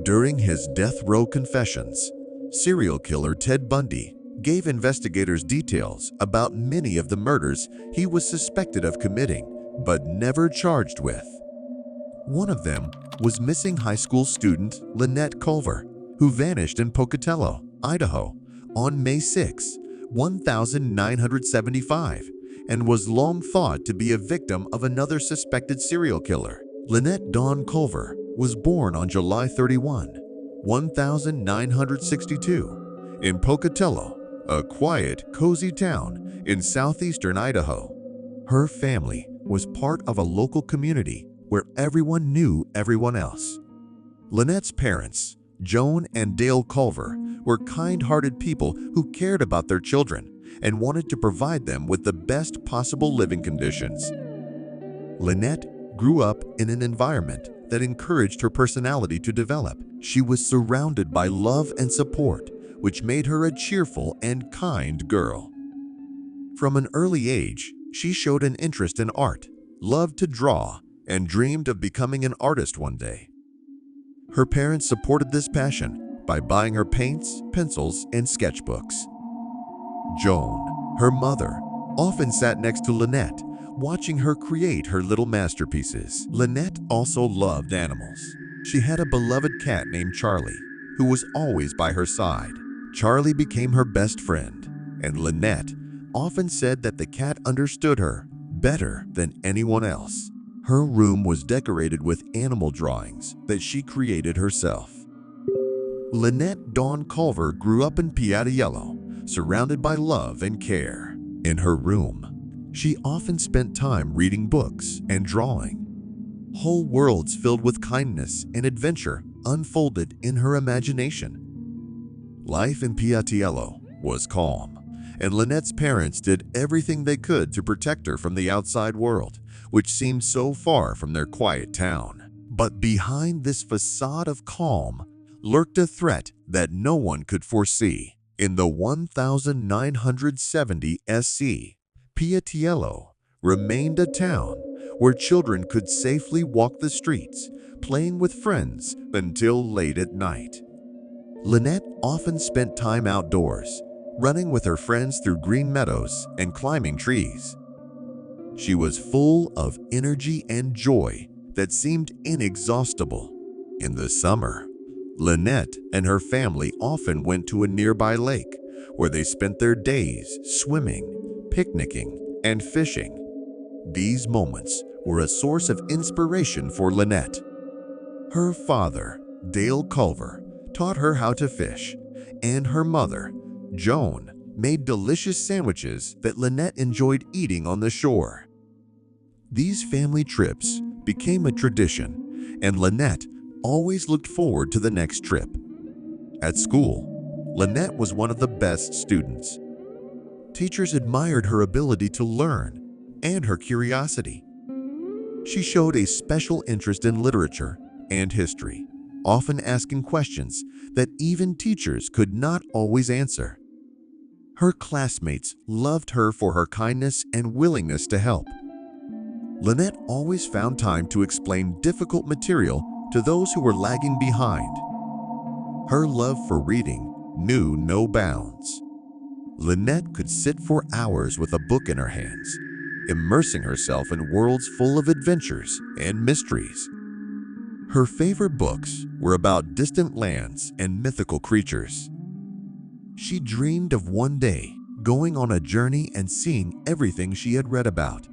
During his death row confessions, serial killer Ted Bundy gave investigators details about many of the murders he was suspected of committing but never charged with. One of them was missing high school student Lynette Culver, who vanished in Pocatello, Idaho, on May 6, 1975, and was long thought to be a victim of another suspected serial killer. Lynette Dawn Culver was born on July 31, 1962, in Pocatello, a quiet, cozy town in southeastern Idaho. Her family was part of a local community where everyone knew everyone else. Lynette's parents, Joan and Dale Culver, were kind-hearted people who cared about their children and wanted to provide them with the best possible living conditions. Lynette grew up in an environment that encouraged her personality to develop. She was surrounded by love and support, which made her a cheerful and kind girl. From an early age, she showed an interest in art, loved to draw, and dreamed of becoming an artist one day. Her parents supported this passion by buying her paints, pencils, and sketchbooks. Joan, her mother, often sat next to Lynette, watching her create her little masterpieces. Lynette also loved animals. She had a beloved cat named Charlie, who was always by her side. Charlie became her best friend, and Lynette often said that the cat understood her better than anyone else. Her room was decorated with animal drawings that she created herself. Lynette Dawn Culver grew up in Pocatello, surrounded by love and care. In her room, she often spent time reading books and drawing. Whole worlds filled with kindness and adventure unfolded in her imagination. Life in Pocatello was calm, and Lynette's parents did everything they could to protect her from the outside world, which seemed so far from their quiet town. But behind this facade of calm lurked a threat that no one could foresee. In the 1970 SC, Pocatello remained a town where children could safely walk the streets, playing with friends until late at night. Lynette often spent time outdoors, running with her friends through green meadows and climbing trees. She was full of energy and joy that seemed inexhaustible. In the summer, Lynette and her family often went to a nearby lake where they spent their days swimming, picnicking, and fishing. These moments were a source of inspiration for Lynette. Her father, Dale Culver, taught her how to fish, and her mother, Joan, made delicious sandwiches that Lynette enjoyed eating on the shore. These family trips became a tradition, and Lynette always looked forward to the next trip. At school, Lynette was one of the best students. Teachers admired her ability to learn and her curiosity. She showed a special interest in literature and history, often asking questions that even teachers could not always answer. Her classmates loved her for her kindness and willingness to help. Lynette always found time to explain difficult material to those who were lagging behind. Her love for reading knew no bounds. Lynette could sit for hours with a book in her hands, immersing herself in worlds full of adventures and mysteries. Her favorite books were about distant lands and mythical creatures. She dreamed of one day going on a journey and seeing everything she had read about.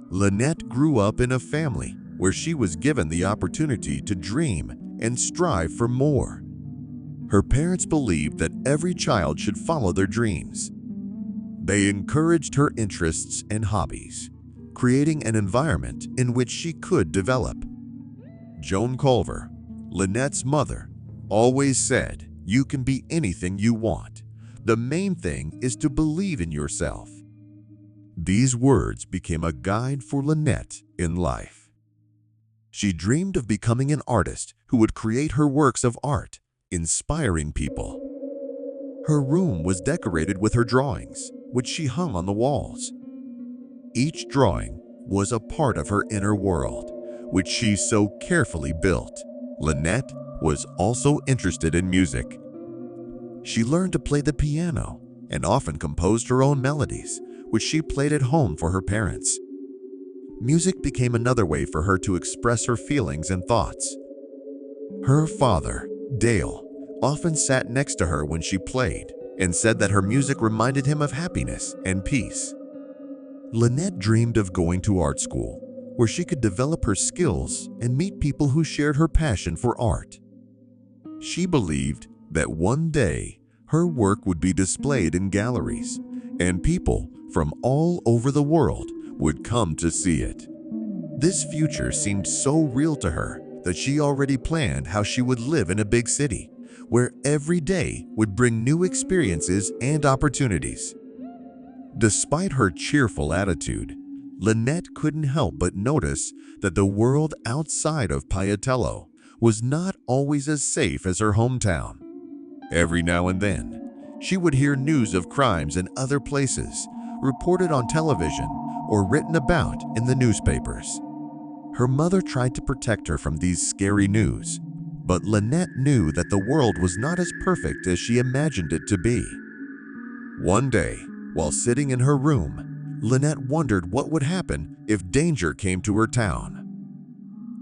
Lynette grew up in a family where she was given the opportunity to dream and strive for more. Her parents believed that every child should follow their dreams. They encouraged her interests and hobbies, creating an environment in which she could develop. Joan Culver, Lynette's mother, always said, "You can be anything you want. The main thing is to believe in yourself." These words became a guide for Lynette in life. She dreamed of becoming an artist who would create her works of art, inspiring people. Her room was decorated with her drawings, which she hung on the walls. Each drawing was a part of her inner world, which she so carefully built. Lynette was also interested in music. She learned to play the piano and often composed her own melodies, which she played at home for her parents. Music became another way for her to express her feelings and thoughts. Her father, Dale, often sat next to her when she played and said that her music reminded him of happiness and peace. Lynette dreamed of going to art school, where she could develop her skills and meet people who shared her passion for art. She believed that one day her work would be displayed in galleries, and people from all over the world would come to see it. This future seemed so real to her that she already planned how she would live in a big city, where every day would bring new experiences and opportunities. Despite her cheerful attitude, Lynette couldn't help but notice that the world outside of Piatello was not always as safe as her hometown. Every now and then, she would hear news of crimes in other places, reported on television or written about in the newspapers. Her mother tried to protect her from these scary news, but Lynette knew that the world was not as perfect as she imagined it to be. One day, while sitting in her room, Lynette wondered what would happen if danger came to her town.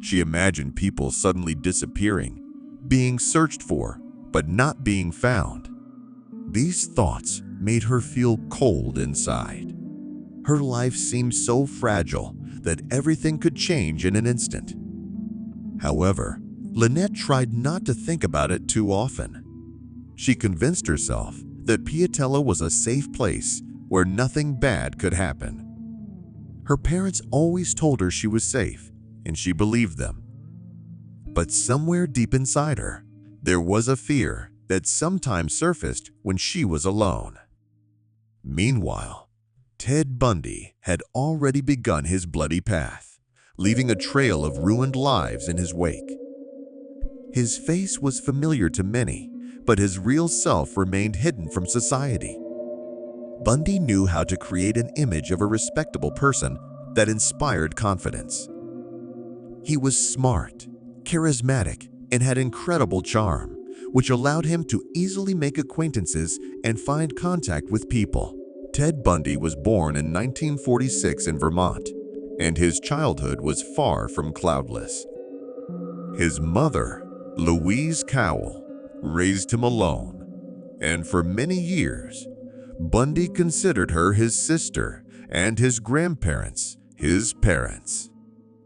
She imagined people suddenly disappearing, being searched for, but not being found. These thoughts made her feel cold inside. Her life seemed so fragile that everything could change in an instant. However, Lynette tried not to think about it too often. She convinced herself that Piatello was a safe place where nothing bad could happen. Her parents always told her she was safe, and she believed them. But somewhere deep inside her, there was a fear that sometimes surfaced when she was alone. Meanwhile, Ted Bundy had already begun his bloody path, leaving a trail of ruined lives in his wake. His face was familiar to many, but his real self remained hidden from society. Bundy knew how to create an image of a respectable person that inspired confidence. He was smart, charismatic, and had incredible charm, which allowed him to easily make acquaintances and find contact with people. Ted Bundy was born in 1946 in Vermont, and his childhood was far from cloudless. His mother, Louise Cowell, raised him alone, and for many years, Bundy considered her his sister and his grandparents his parents.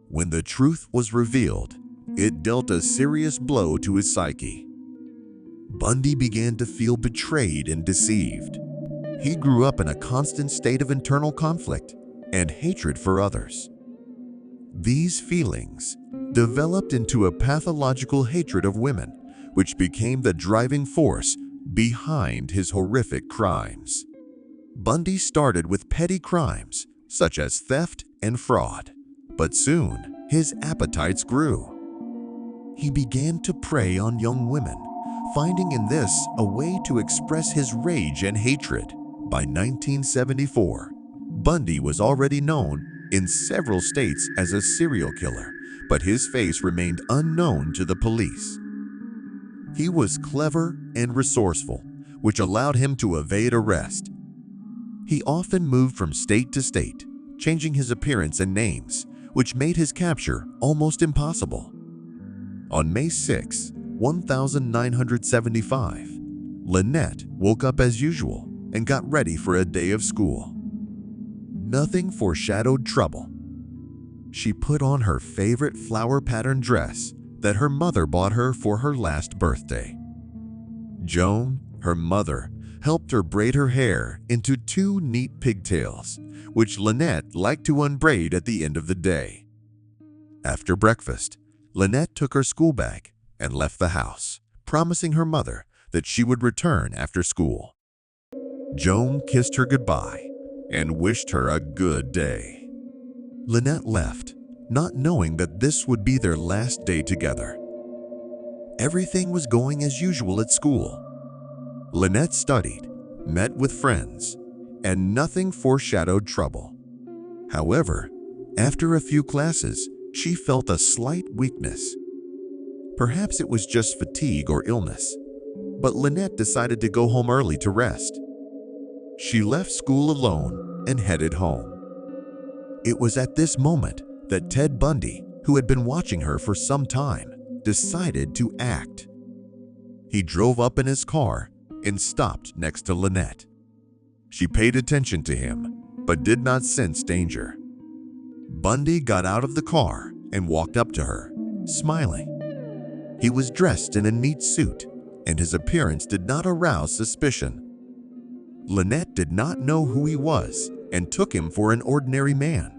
When the truth was revealed, it dealt a serious blow to his psyche. Bundy began to feel betrayed and deceived. He grew up in a constant state of internal conflict and hatred for others. These feelings developed into a pathological hatred of women, which became the driving force behind his horrific crimes. Bundy started with petty crimes such as theft and fraud, but soon his appetites grew. He began to prey on young women, finding in this a way to express his rage and hatred. By 1974, Bundy was already known in several states as a serial killer, but his face remained unknown to the police. He was clever and resourceful, which allowed him to evade arrest. He often moved from state to state, changing his appearance and names, which made his capture almost impossible. On May 6, 1975, Lynette woke up as usual and got ready for a day of school. Nothing foreshadowed trouble. She put on her favorite flower-patterned dress that her mother bought her for her last birthday. Joan, her mother, helped her braid her hair into two neat pigtails, which Lynette liked to unbraid at the end of the day. After breakfast, Lynette took her school bag and left the house, promising her mother that she would return after school. Joan kissed her goodbye and wished her a good day. Lynette left, not knowing that this would be their last day together. Everything was going as usual at school. Lynette studied, met with friends, and nothing foreshadowed trouble. However, after a few classes, she felt a slight weakness. Perhaps it was just fatigue or illness, but Lynette decided to go home early to rest. She left school alone and headed home. It was at this moment that Ted Bundy, who had been watching her for some time, decided to act. He drove up in his car and stopped next to Lynette. She paid attention to him, but did not sense danger. Bundy got out of the car and walked up to her, smiling. He was dressed in a neat suit, and his appearance did not arouse suspicion. Lynette did not know who he was and took him for an ordinary man.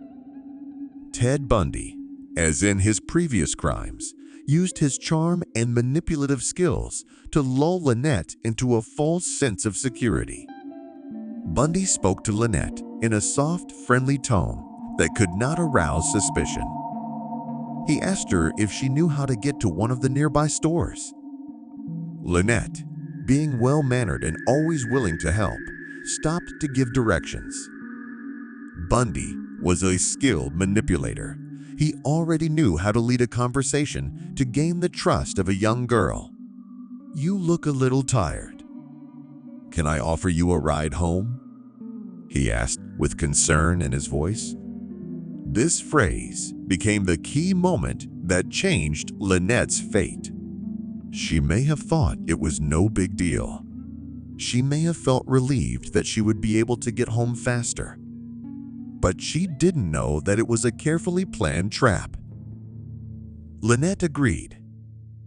Ted Bundy, as in his previous crimes, used his charm and manipulative skills to lull Lynette into a false sense of security. Bundy spoke to Lynette in a soft, friendly tone that could not arouse suspicion. He asked her if she knew how to get to one of the nearby stores. Lynette, being well-mannered and always willing to help, stopped to give directions. Bundy was a skilled manipulator. He already knew how to lead a conversation to gain the trust of a young girl. "You look a little tired. Can I offer you a ride home?" he asked with concern in his voice. This phrase became the key moment that changed Lynette's fate. She may have thought it was no big deal. She may have felt relieved that she would be able to get home faster. But she didn't know that it was a carefully planned trap. Lynette agreed.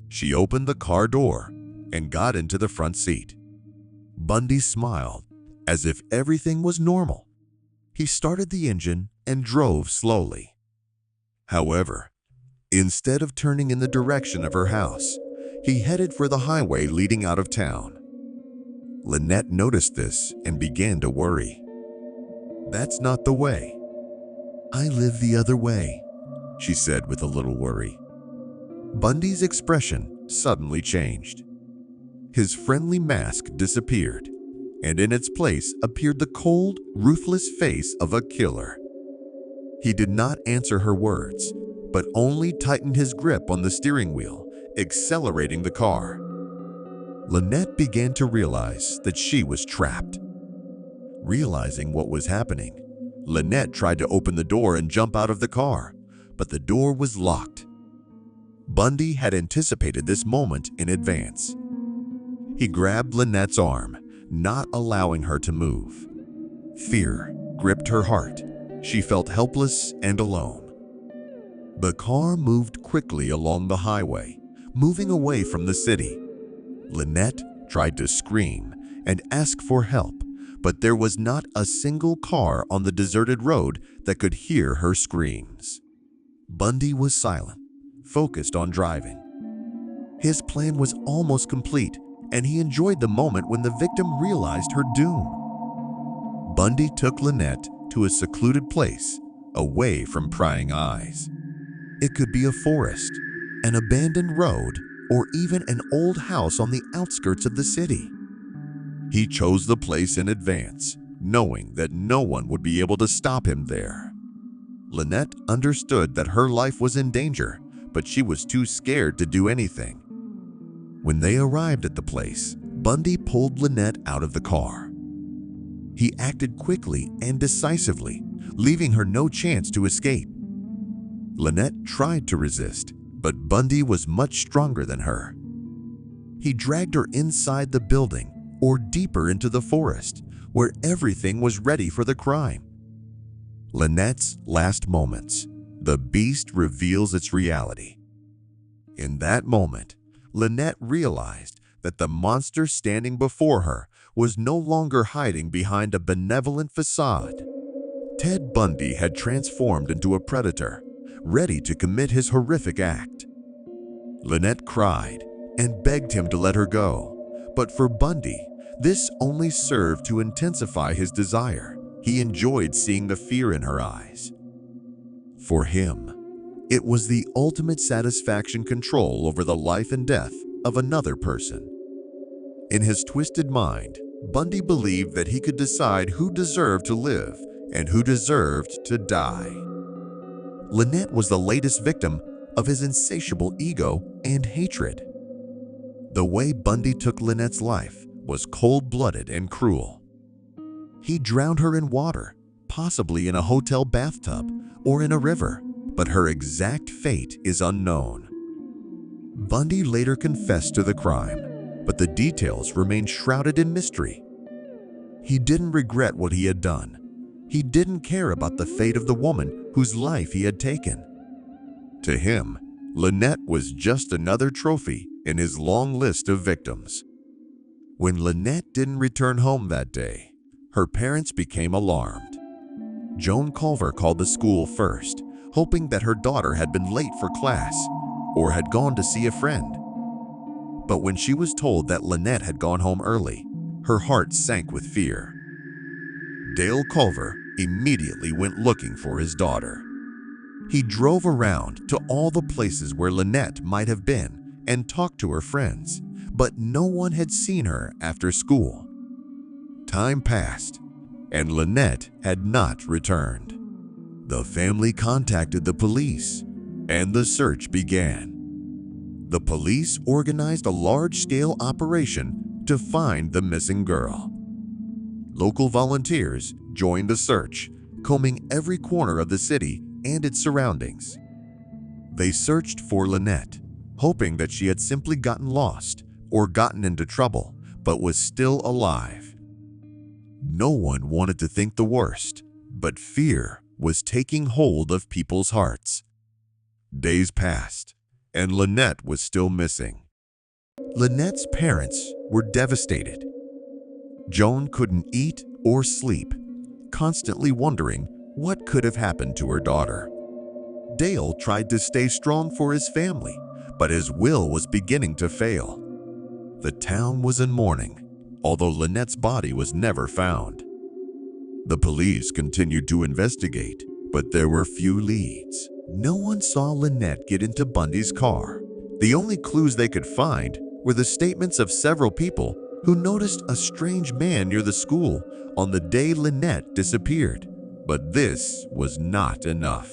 She opened the car door and got into the front seat. Bundy smiled as if everything was normal. He started the engine and drove slowly. However, instead of turning in the direction of her house, he headed for the highway leading out of town. Lynette noticed this and began to worry. "That's not the way." "I live the other way," she said with a little worry. Bundy's expression suddenly changed. His friendly mask disappeared, and in its place appeared the cold, ruthless face of a killer. He did not answer her words, but only tightened his grip on the steering wheel, accelerating the car. Lynette began to realize that she was trapped. Realizing what was happening, Lynette tried to open the door and jump out of the car, but the door was locked. Bundy had anticipated this moment in advance. He grabbed Lynette's arm, not allowing her to move. Fear gripped her heart. She felt helpless and alone. The car moved quickly along the highway, moving away from the city. Lynette tried to scream and ask for help, but there was not a single car on the deserted road that could hear her screams. Bundy was silent, focused on driving. His plan was almost complete, and he enjoyed the moment when the victim realized her doom. Bundy took Lynette to a secluded place, away from prying eyes. It could be a forest, an abandoned road, or even an old house on the outskirts of the city. He chose the place in advance, knowing that no one would be able to stop him there. Lynette understood that her life was in danger, but she was too scared to do anything. When they arrived at the place, Bundy pulled Lynette out of the car. He acted quickly and decisively, leaving her no chance to escape. Lynette tried to resist, but Bundy was much stronger than her. He dragged her inside the building or deeper into the forest, where everything was ready for the crime. Lynette's last moments. The beast reveals its reality. In that moment, Lynette realized that the monster standing before her was no longer hiding behind a benevolent facade. Ted Bundy had transformed into a predator, ready to commit his horrific act. Lynette cried and begged him to let her go, but for Bundy, this only served to intensify his desire. He enjoyed seeing the fear in her eyes. For him, it was the ultimate satisfaction control over the life and death of another person. In his twisted mind, Bundy believed that he could decide who deserved to live and who deserved to die. Lynette was the latest victim, of his insatiable ego and hatred. The way Bundy took Lynette's life was cold-blooded and cruel. He drowned her in water, possibly in a hotel bathtub or in a river, but her exact fate is unknown. Bundy later confessed to the crime, but the details remain shrouded in mystery. He didn't regret what he had done. He didn't care about the fate of the woman whose life he had taken. To him, Lynette was just another trophy in his long list of victims. When Lynette didn't return home that day, her parents became alarmed. Joan Culver called the school first, hoping that her daughter had been late for class or had gone to see a friend. But when she was told that Lynette had gone home early, her heart sank with fear. Dale Culver immediately went looking for his daughter. He drove around to all the places where Lynette might have been and talked to her friends, but no one had seen her after school. Time passed, and Lynette had not returned. The family contacted the police, and the search began. The police organized a large-scale operation to find the missing girl. Local volunteers joined the search, combing every corner of the city and its surroundings. They searched for Lynette, hoping that she had simply gotten lost or gotten into trouble, but was still alive. No one wanted to think the worst, but fear was taking hold of people's hearts. Days passed, and Lynette was still missing. Lynette's parents were devastated. Joan couldn't eat or sleep, constantly wondering what could have happened to her daughter. Dale tried to stay strong for his family, but his will was beginning to fail. The town was in mourning, although Lynette's body was never found. The police continued to investigate, but there were few leads. No one saw Lynette get into Bundy's car. The only clues they could find were the statements of several people who noticed a strange man near the school on the day Lynette disappeared. But this was not enough.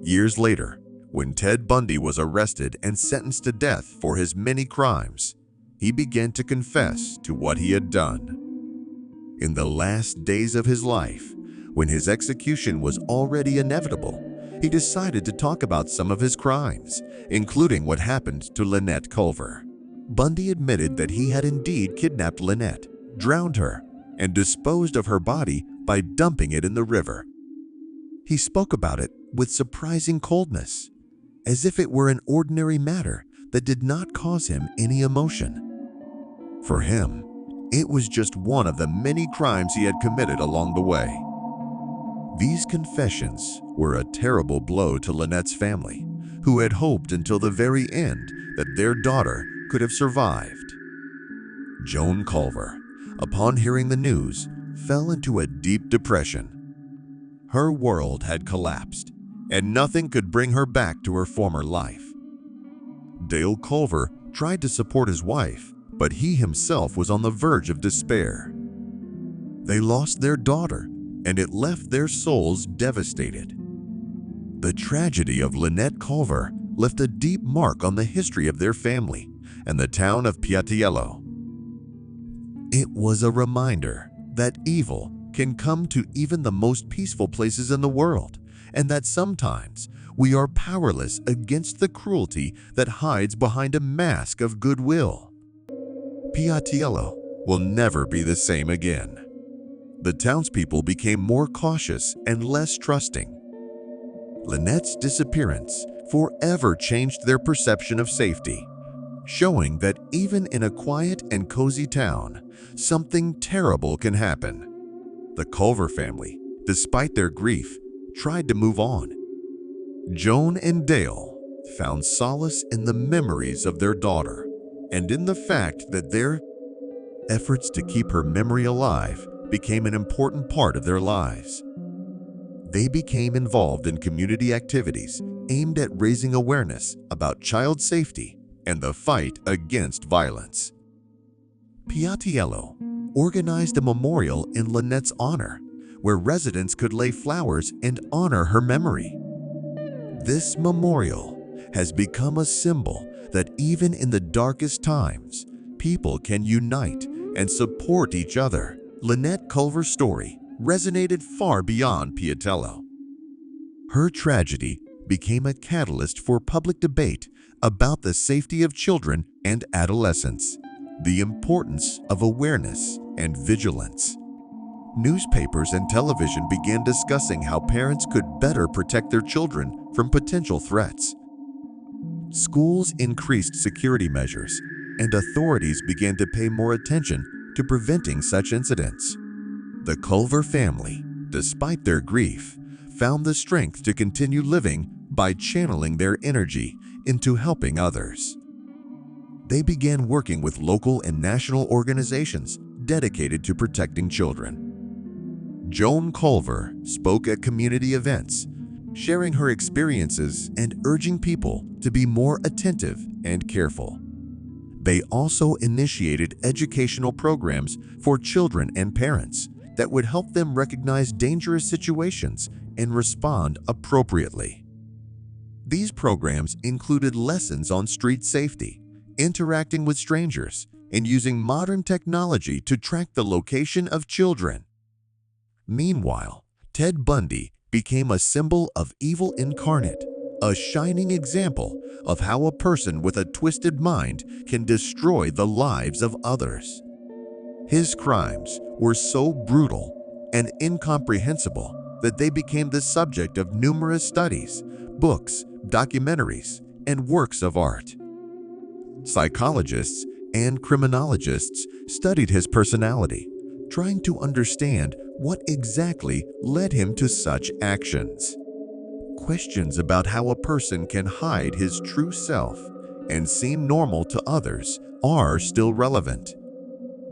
Years later, when Ted Bundy was arrested and sentenced to death for his many crimes, he began to confess to what he had done. In the last days of his life, when his execution was already inevitable, he decided to talk about some of his crimes, including what happened to Lynette Culver. Bundy admitted that he had indeed kidnapped Lynette, drowned her, and disposed of her body by dumping it in the river. He spoke about it with surprising coldness, as if it were an ordinary matter that did not cause him any emotion. For him, it was just one of the many crimes he had committed along the way. These confessions were a terrible blow to Lynette's family, who had hoped until the very end that their daughter could have survived. Joan Culver, upon hearing the news, fell into a deep depression. Her world had collapsed, and nothing could bring her back to her former life. Dale Culver tried to support his wife, but he himself was on the verge of despair. They lost their daughter, and it left their souls devastated. The tragedy of Lynette Culver left a deep mark on the history of their family and the town of Piattiello. It was a reminder that evil can come to even the most peaceful places in the world, and that sometimes we are powerless against the cruelty that hides behind a mask of goodwill. Piattiello will never be the same again. The townspeople became more cautious and less trusting. Lynette's disappearance forever changed their perception of safety, showing that even in a quiet and cozy town, something terrible can happen. The Culver family, despite their grief, tried to move on. Joan and Dale found solace in the memories of their daughter and in the fact that their efforts to keep her memory alive became an important part of their lives. They became involved in community activities aimed at raising awareness about child safety and the fight against violence. Piattiello organized a memorial in Lynette's honor, where residents could lay flowers and honor her memory. This memorial has become a symbol that even in the darkest times, people can unite and support each other. Lynette Culver's story resonated far beyond Piatello. Her tragedy became a catalyst for public debate about the safety of children and adolescents, the importance of awareness and vigilance. Newspapers and television began discussing how parents could better protect their children from potential threats. Schools increased security measures, and authorities began to pay more attention to preventing such incidents. The Culver family, despite their grief, found the strength to continue living by channeling their energy into helping others. They began working with local and national organizations dedicated to protecting children. Joan Culver spoke at community events, sharing her experiences and urging people to be more attentive and careful. They also initiated educational programs for children and parents that would help them recognize dangerous situations and respond appropriately. These programs included lessons on street safety, interacting with strangers, and using modern technology to track the location of children. Meanwhile, Ted Bundy became a symbol of evil incarnate, a shining example of how a person with a twisted mind can destroy the lives of others. His crimes were so brutal and incomprehensible that they became the subject of numerous studies, books, documentaries, and works of art. Psychologists and criminologists studied his personality, trying to understand what exactly led him to such actions. Questions about how a person can hide his true self and seem normal to others are still relevant.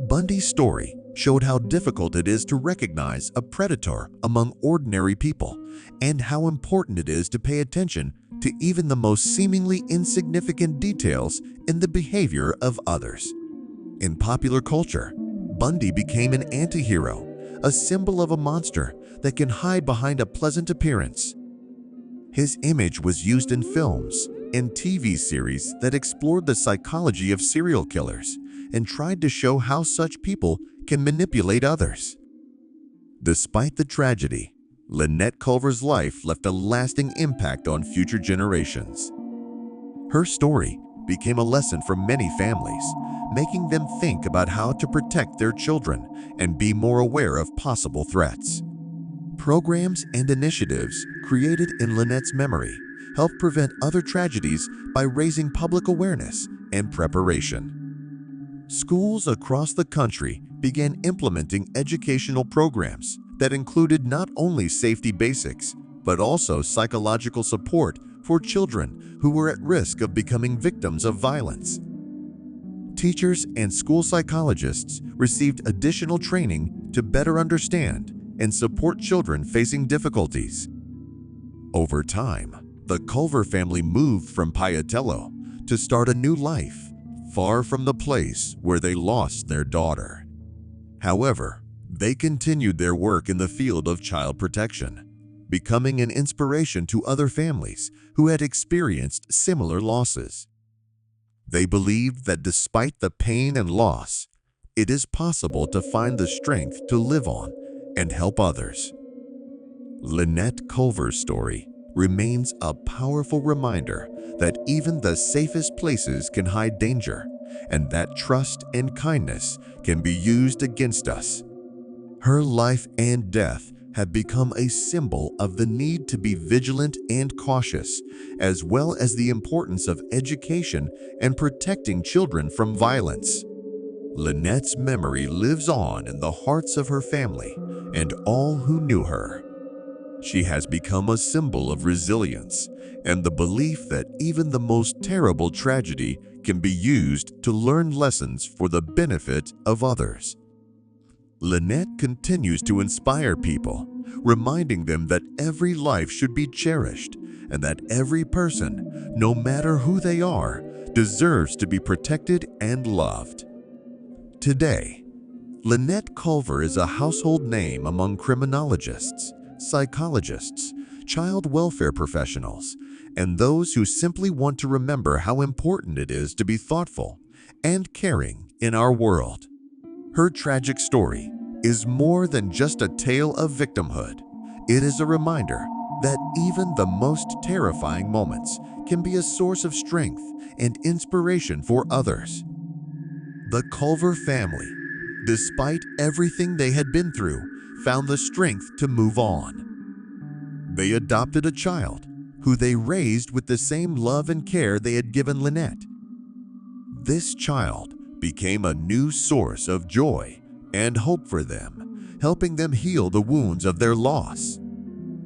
Bundy's story showed how difficult it is to recognize a predator among ordinary people and how important it is to pay attention to even the most seemingly insignificant details in the behavior of others. In popular culture, Bundy became an anti-hero, a symbol of a monster that can hide behind a pleasant appearance. His image was used in films and TV series that explored the psychology of serial killers and tried to show how such people can manipulate others. Despite the tragedy, Lynette Culver's life left a lasting impact on future generations. Her story became a lesson for many families, making them think about how to protect their children and be more aware of possible threats. Programs and initiatives created in Lynette's memory help prevent other tragedies by raising public awareness and preparation. Schools across the country began implementing educational programs that included not only safety basics, but also psychological support for children who were at risk of becoming victims of violence. Teachers and school psychologists received additional training to better understand and support children facing difficulties. Over time, the Culver family moved from Piatello to start a new life, far from the place where they lost their daughter. However, they continued their work in the field of child protection, becoming an inspiration to other families who had experienced similar losses. They believed that despite the pain and loss, it is possible to find the strength to live on and help others. Lynette Culver's story remains a powerful reminder that even the safest places can hide danger, and that trust and kindness can be used against us. Her life and death have become a symbol of the need to be vigilant and cautious, as well as the importance of education and protecting children from violence. Lynette's memory lives on in the hearts of her family and all who knew her. She has become a symbol of resilience and the belief that even the most terrible tragedy can be used to learn lessons for the benefit of others. Lynette continues to inspire people, reminding them that every life should be cherished and that every person, no matter who they are, deserves to be protected and loved. Today, Lynette Culver is a household name among criminologists, psychologists, child welfare professionals, and those who simply want to remember how important it is to be thoughtful and caring in our world. Her tragic story is more than just a tale of victimhood. It is a reminder that even the most terrifying moments can be a source of strength and inspiration for others. The Culver family, despite everything they had been through, found the strength to move on. They adopted a child who they raised with the same love and care they had given Lynette. This child became a new source of joy and hope for them, helping them heal the wounds of their loss.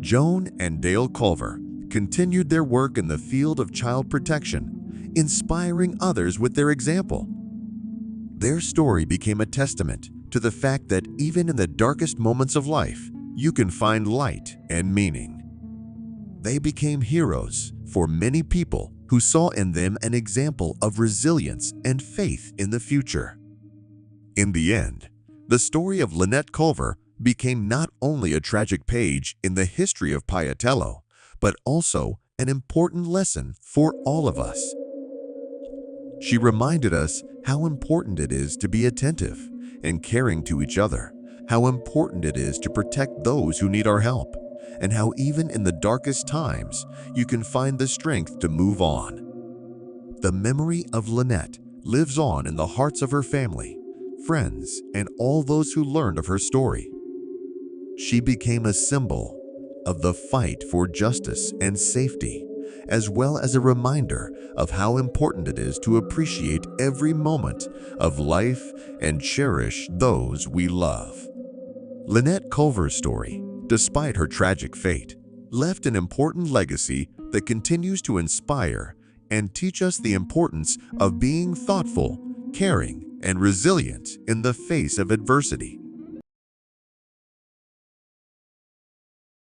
Joan and Dale Culver continued their work in the field of child protection, inspiring others with their example. Their story became a testament to the fact that even in the darkest moments of life, you can find light and meaning. They became heroes for many people who saw in them an example of resilience and faith in the future. In the end, the story of Lynette Culver became not only a tragic page in the history of Piatello, but also an important lesson for all of us. She reminded us how important it is to be attentive and caring to each other, how important it is to protect those who need our help, and how even in the darkest times, you can find the strength to move on. The memory of Lynette lives on in the hearts of her family, friends, and all those who learned of her story. She became a symbol of the fight for justice and safety, as well as a reminder of how important it is to appreciate every moment of life and cherish those we love. Lynette Culver's story, despite her tragic fate, left an important legacy that continues to inspire and teach us the importance of being thoughtful, caring, and resilient in the face of adversity.